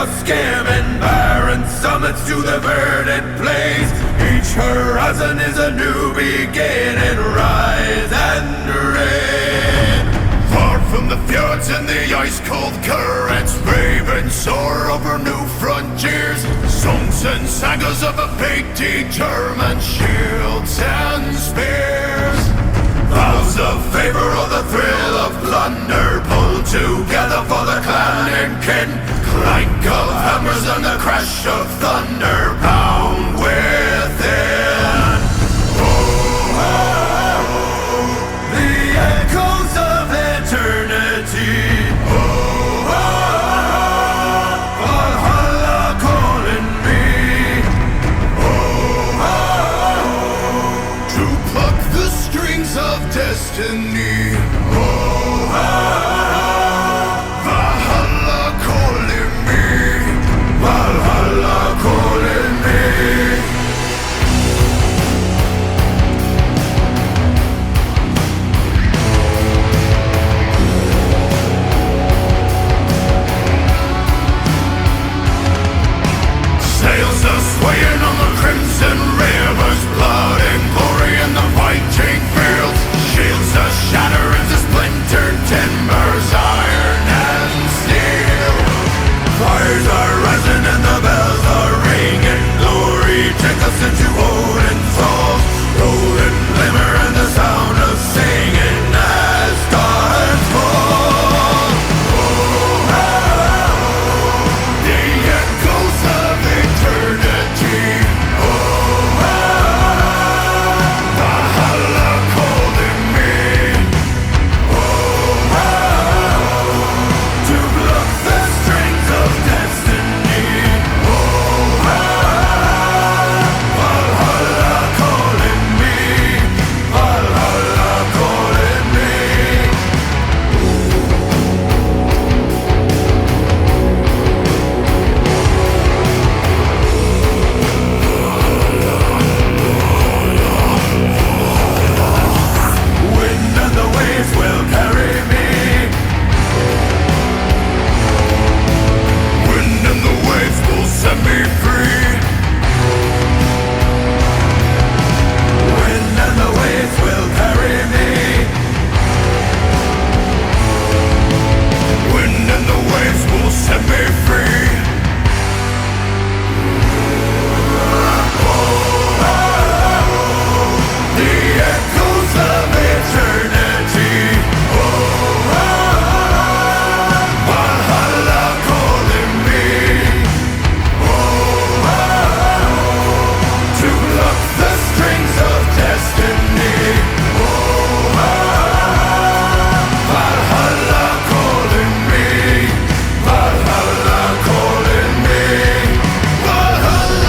of skimming barren summits to the verdant plains. Each horizon is a new beginning, rise and reign. Far from the fjords and the ice-cold currents, ravens soar over new frontiers. Songs and sagas of a painted German shields and spears. Vows of favor or the thrill of plunder, pulled together for the clan and kin. Clank of hammers and the crash of thunder pound within. Oh, oh, oh, the echoes of eternity. Oh, oh, oh, Valhalla calling me. Oh, oh, oh, to pluck the strings of destiny. Oh, oh, oh, Valhalla calling me. Valhalla calling me. Sails are swaying on the crimson rivers, blood and glory in the fighting fields. Shields are shatter into splintered timbers, iron and steel. Fires are rising and the bells are ringing. Glory take us into Odin's halls. Golden glimmer and the sound of singing as stars fall. Oh, oh, the echoes of eternity. Oh, oh, Valhalla calling me. Oh, oh, to pluck the strings of destiny. Oh, oh, Valhalla calling me. Valhalla calling me. Wind and the waves will carry me. Wind and the waves will set me free. Wind and the waves will carry me. Wind and the waves will set me free. The echoes of eternity. Oh, Valhalla calling me. Oh, to pluck the strings of destiny. Oh, Valhalla calling me. Valhalla calling me. Valhalla.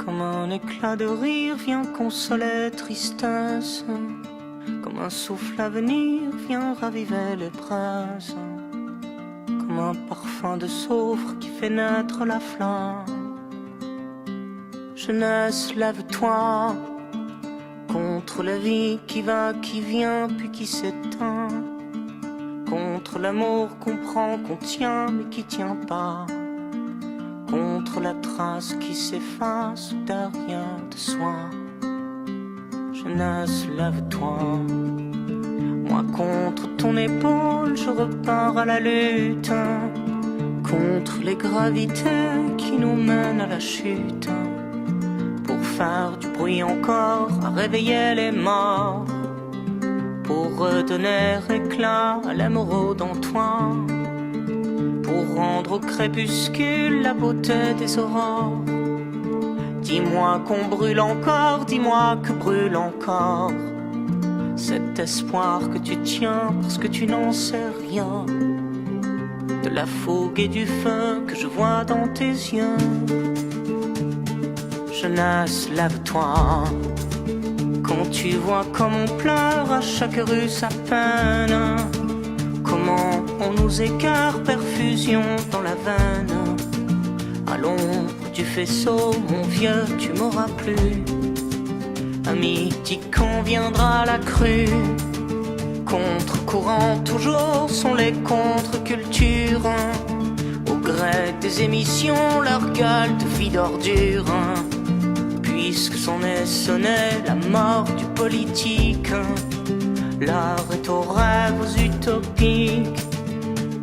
Comme un éclat de rire vient consoler tristesse, comme un souffle à venir vient raviver les braises, comme un parfum de soufre qui fait naître la flamme. Jeunesse, lève-toi contre la vie qui va, qui vient, puis qui s'éteint, contre l'amour qu'on prend, qu'on tient, mais qui tient pas, contre la trace qui s'efface derrière de soi. Jeunesse, lève-toi. Moi contre ton épaule, je repars à la lutte, contre les gravités qui nous mènent à la chute, pour faire du bruit encore, à réveiller les morts, pour redonner éclat à l'émeraude en toi, pour rendre au crépuscule la beauté des aurores. Dis-moi qu'on brûle encore, dis-moi que brûle encore cet espoir que tu tiens parce que tu n'en sais rien. la fougue et du feu que je vois dans tes yeux. Jeunesse, lève-toi. Quand tu vois comme on pleure à chaque rue sa peine, comment on nous écarte, perfusion dans la veine. À l'ombre du faisceau, mon vieux, tu m'auras plus. À midi quand viendra la crue, contre-courant toujours sont les contre-cultures. Au gré des émissions, leur gueule de vie d'ordure. Puisque s'en est sonné la mort du politique, l'art est aux rêves utopiques.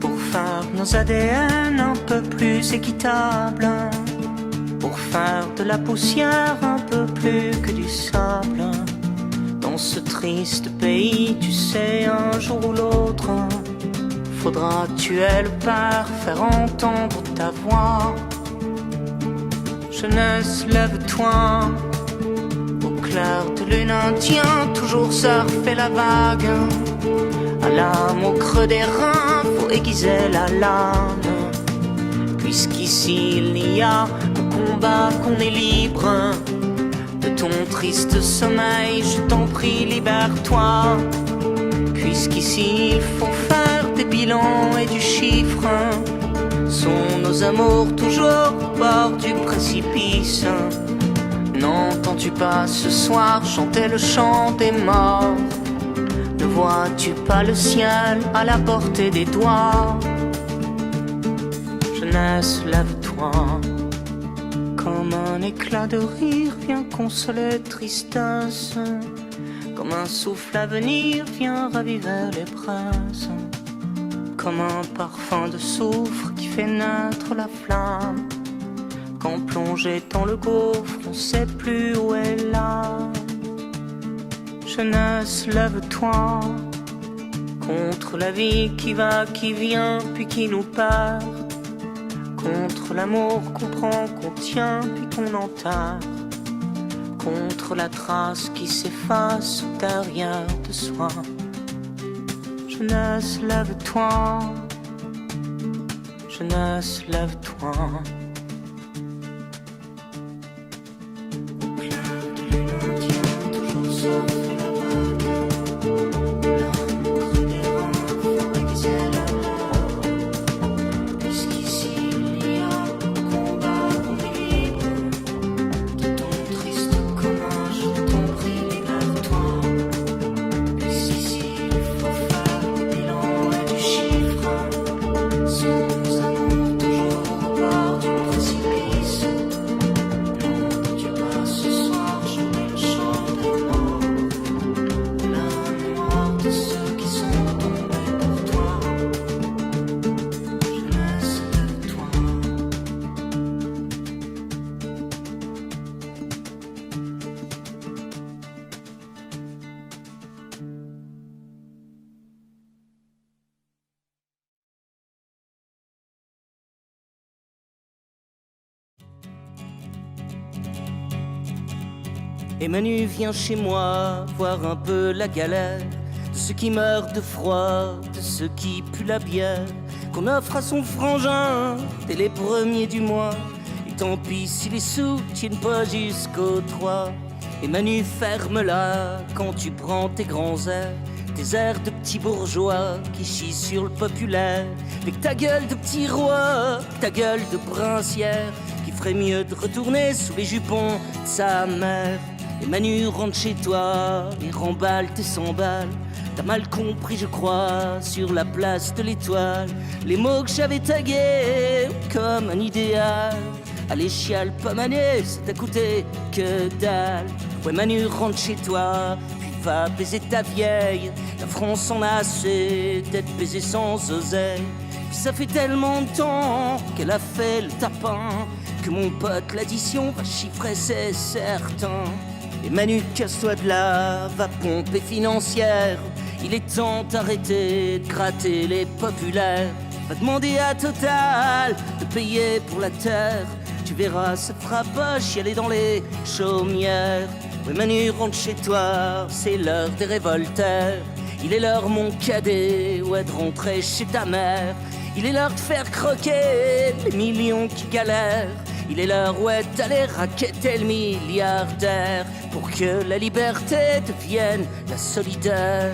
Pour faire nos ADN un peu plus équitables, pour faire de la poussière un peu plus que du sable. Dans ce triste pays, tu sais, un jour ou l'autre, faudra tuer le père, faire entendre ta voix. Jeunesse, lève-toi. Au clair de lune indien, toujours surfer la vague. À l'âme au creux des reins, faut aiguiser la lame. Puisqu'ici il n'y a qu'au combat qu'on est libre. De ton triste sommeil, je t'en prie, libère-toi. Puisqu'ici il faut faire des bilans et du chiffre. Sont nos amours toujours au bord du précipice? N'entends-tu pas ce soir chanter le chant des morts? Ne vois-tu pas le ciel à la portée des doigts? Jeunesse, lève-toi. Comme un éclat de rire vient consoler tristesse. Comme un souffle à venir vient raviver les presses. Comme un parfum de soufre qui fait naître la flamme. Quand plongé dans le gouffre, on sait plus où est l'âme. Jeunesse, lève-toi. Contre la vie qui va, qui vient, puis qui nous perd. Contre l'amour qu'on prend, qu'on tient, puis qu'on enterre. Contre la trace qui s'efface derrière de soi. Jeunesse, lève-toi. Jeunesse, lève-toi. Et Manu vient chez moi voir un peu la galère de ceux qui meurent de froid, de ceux qui puent la bière qu'on offre à son frangin dès les premiers du mois. Et tant pis si les sous tiennent pas jusqu'au 3. Et Manu, ferme-la quand tu prends tes grands airs, tes airs de petits bourgeois qui chient sur le populaire. Avec ta gueule de petit roi, ta gueule de princière, qui ferait mieux de retourner sous les jupons de sa mère. Et Manu, rentre chez toi et remballe tes 100 balles. T'as mal compris, je crois, sur la place de l'Étoile, les mots que j'avais tagués comme un idéal. Allez, chiale, pas mané, ça t'a coûté que dalle. Ouais, Manu, rentre chez toi, puis va baiser ta vieille. La France en a assez d'être baisée sans oseille. Puis ça fait tellement de temps qu'elle a fait le tapin que mon pote, l'addition, va chiffrer, c'est certain. Et Manu, casse-toi de là, va pomper financière. Il est temps d'arrêter de gratter les populaires. Va demander à Total de payer pour la terre. Tu verras, ça fera pas chialer dans les chaumières. Oui, Manu, rentre chez toi, c'est l'heure des révolteurs. Il est l'heure, mon cadet, ouais, de rentrer chez ta mère. Il est l'heure de faire croquer les millions qui galèrent. Il est l'heure, ouais, d'aller raqueter le milliardaire pour que la liberté devienne la solidaire.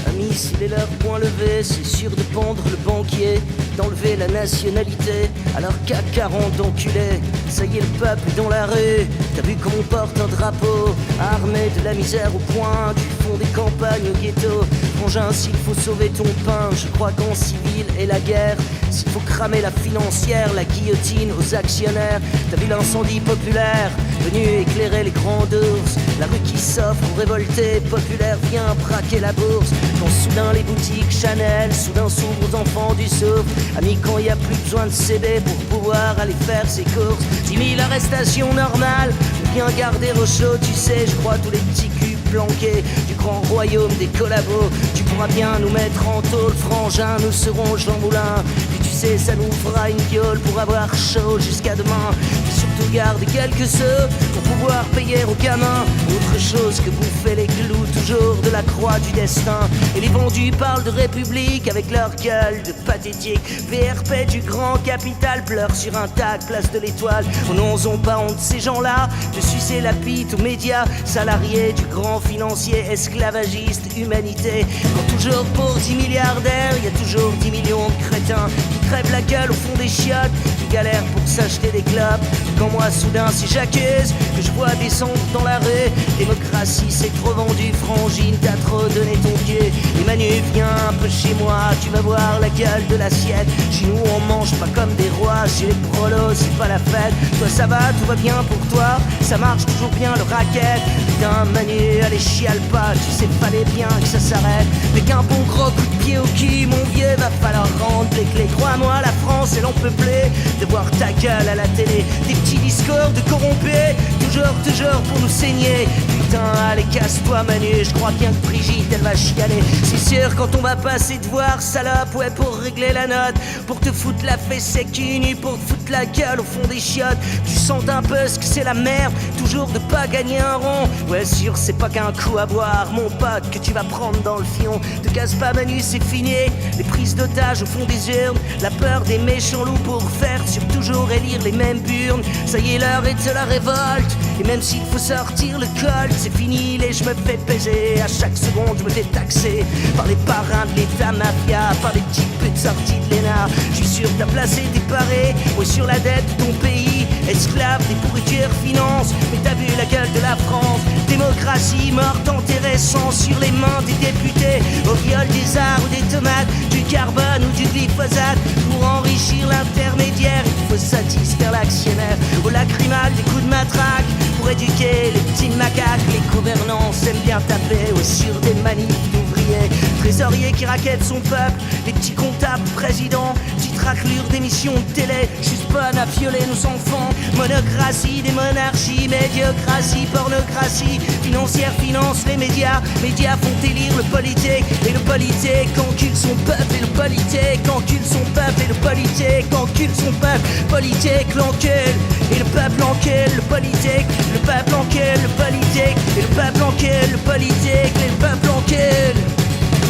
Amis, s'il est l'heure, point levé, c'est sûr de pendre le banquier, d'enlever la nationalité, alors qu'à 40 d'enculés, ça y est, le peuple est dans la rue. T'as vu comme on porte un drapeau, armé de la misère au point du fond des campagnes au ghetto. Frangin, s'il faut sauver ton pain, je crois qu'en civil et la guerre, s'il faut cramer la financière, la guillotine aux actionnaires. T'as vu l'incendie populaire, venu éclairer les grands ours, la rue qui s'offre aux révoltés, populaire vient braquer la bourse. Quand soudain les boutiques Chanel, soudain s'ouvrent aux enfants du souffle. Amis, quand y a plus besoin de CB pour pouvoir aller faire ses courses. 10 000 arrestations normales, bien garder au chaud, tu sais, je crois tous les petits culs planqués du grand royaume des collabos. Tu pourras bien nous mettre en tôle, frangin, nous serons Jean Moulin. Puis tu sais, ça nous fera une gueule pour avoir chaud jusqu'à demain. Puis surtout garde quelques sous pour pouvoir payer aux gamins autre chose que bouffer les clous, toujours de la croix du destin. Et les vendus parlent de république avec leur gueule de pathétique. VRP du grand capital pleure sur un tas, place de l'Étoile. Oh non, n'ont pas honte ces gens-là de sucer la bite aux médias, salariés du grand financier, esclavagiste, humanité. Quand toujours pour 10 milliardaires, y a toujours 10 millions de crétins qui crèvent la gueule au fond des chiottes, qui galèrent pour s'acheter des clopes. Quand moi soudain si j'accuse que je vois descendre dans la rue, démocratie c'est trop vendu, frangine t'as trop donné ton pied. Et Manu viens un peu chez moi, tu vas voir la gueule de l'assiette. Chez nous on mange pas comme des rois, chez les prolos c'est pas la fête. Toi ça va, tout va bien pour toi, ça marche toujours bien le racket. Putain Manu, allez chiale pas, tu sais fallait bien que ça s'arrête. Mais qu'un bon gros coup de pied au cul, mon vieux, va falloir rendre les clés. Crois-moi, la France elle en peuplée de voir ta gueule à la télé, des petits discours de corrompus, toujours pour nous saigner. Putain, allez casse-toi Manu, je crois bien que Brigitte elle va chialer. C'est sûr quand on va passer te voir, salope, ouais pour régler la note, pour te foutre la fesse sec nu, pour te foutre la gueule au fond des chiottes. Tu sens un peu ce que c'est la merde, toujours de pas gagner un rond. Ouais sûr c'est pas qu'un coup à boire, mon pote, que tu vas prendre dans le fion. Te casse pas Manu, c'est fini, les prises d'otages au fond des urnes, la peur des méchants loups pour faire sur toujours élire les mêmes burnes. Ça y est l'heure est de la révolte, et même s'il faut sortir le col, c'est fini, les je me fais baiser. À chaque seconde je me fais taxer par les parrains de l'état mafia, par les petites putes sorties de l'ENA. Je suis sûr que t'as placé tes parés, ouais sur la dette de ton pays, esclave des pourritures finances. Mais t'as vu la gueule de la France, démocratie morte enterrée sang sur les mains des députés, au viol des arts ou des tomates, du carbone ou du glyphosate. Pour enrichir l'intermédiaire, il faut satisfaire l'actionnaire, au lacrymal des coups de matraque, pour éduquer les petits macaques. Les gouvernants aiment bien taper sur des manifs d'ouvriers, trésoriers qui raquettent son peuple, les petits comptables présidents, petites raclures d'émissions de télé, juste bonnes à violer nos enfants. Monocratie des monarchies, médiocratie, pornocratie financière finance les médias, médias font élire le politique, et le politique encule son peuple, et le politique encule son peuple, et le politique encule son peuple, politique l'encule, et le peuple encule le politique, le peuple encule le politique, et le peuple encule le politique, et le peuple encule.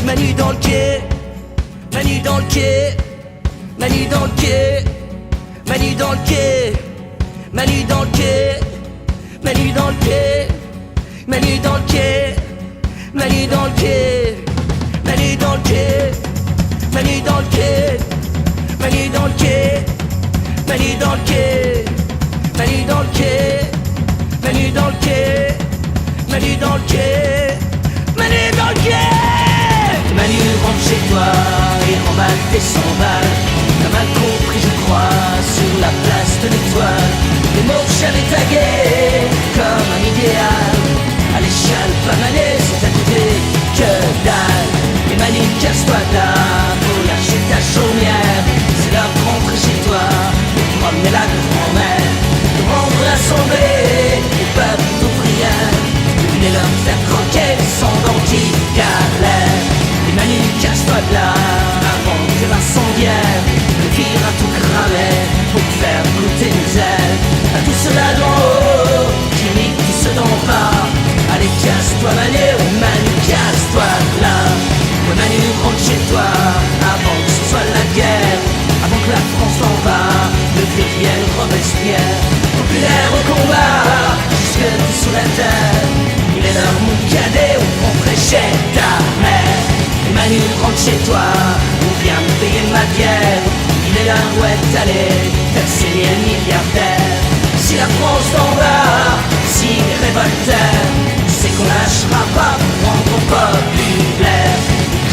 Manu dans le quai, Manu dans le quai, Manu dans le quai, Manu dans le quai, Manu dans le quai, Manu dans le quai, Manu dans le quai, Manu dans le quai, Manu dans le quai, Manu dans le quai, Manu dans le quai, Manu dans le quai, Manu dans le quai, Manu dans le quai, Manu dans le quai, Manu dans le quai. Manu rentre chez toi et remballe tes 100 balles. T'as mal compris je crois sur la place de l'Étoile. Les mots que j'avais tagués comme un idéal. Allez chiale pas Manu, c'est à côté que dalle. Et Manu casse-toi de là, faut lâcher ta chaumière. C'est l'heure de rentrer chez toi, de promener la grand-mère, de rendre l'assemblée des peuples d'ouvrières. Il est l'heure de faire croquer les sangs qui galèrent. Et Manu casse-toi de là, avant que l'incendiaire ne vire à tout cramer pour te faire goûter misère. À tout cela d'en haut, qui nique tout ce d'en bas. Allez casse-toi Manu, Manu casse-toi de là. fièvre, il est d'un ouest allé faire saigner le milliardaire. Si la France t'en va, si les révoltaires, c'est qu'on lâchera pas pour rendre populaire.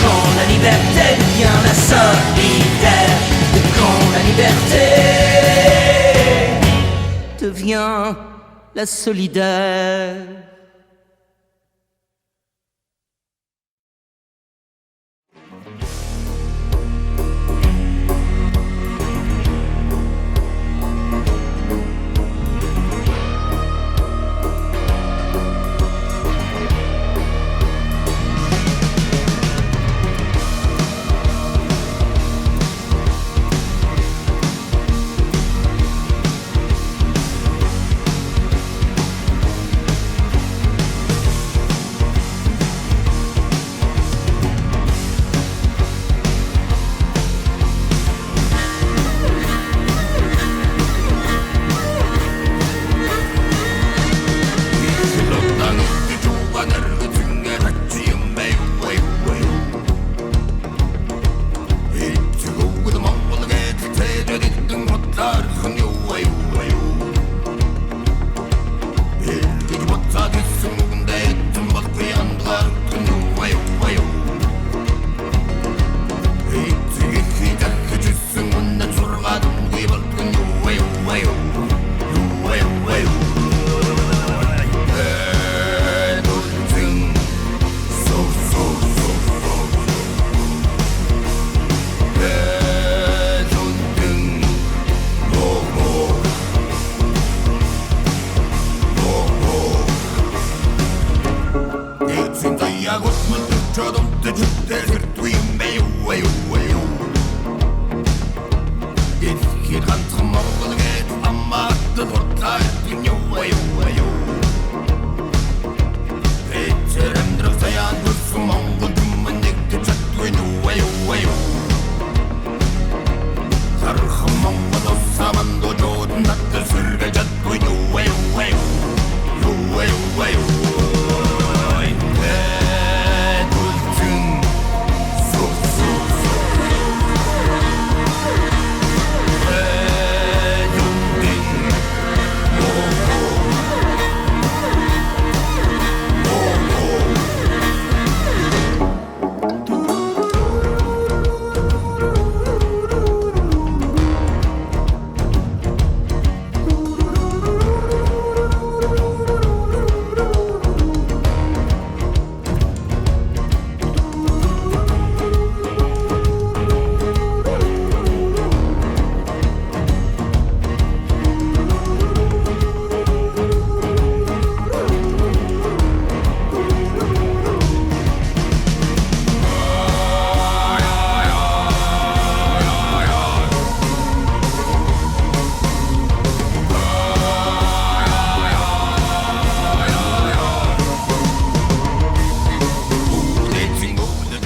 Quand la liberté devient la solitaire, quand la liberté devient la solidaire.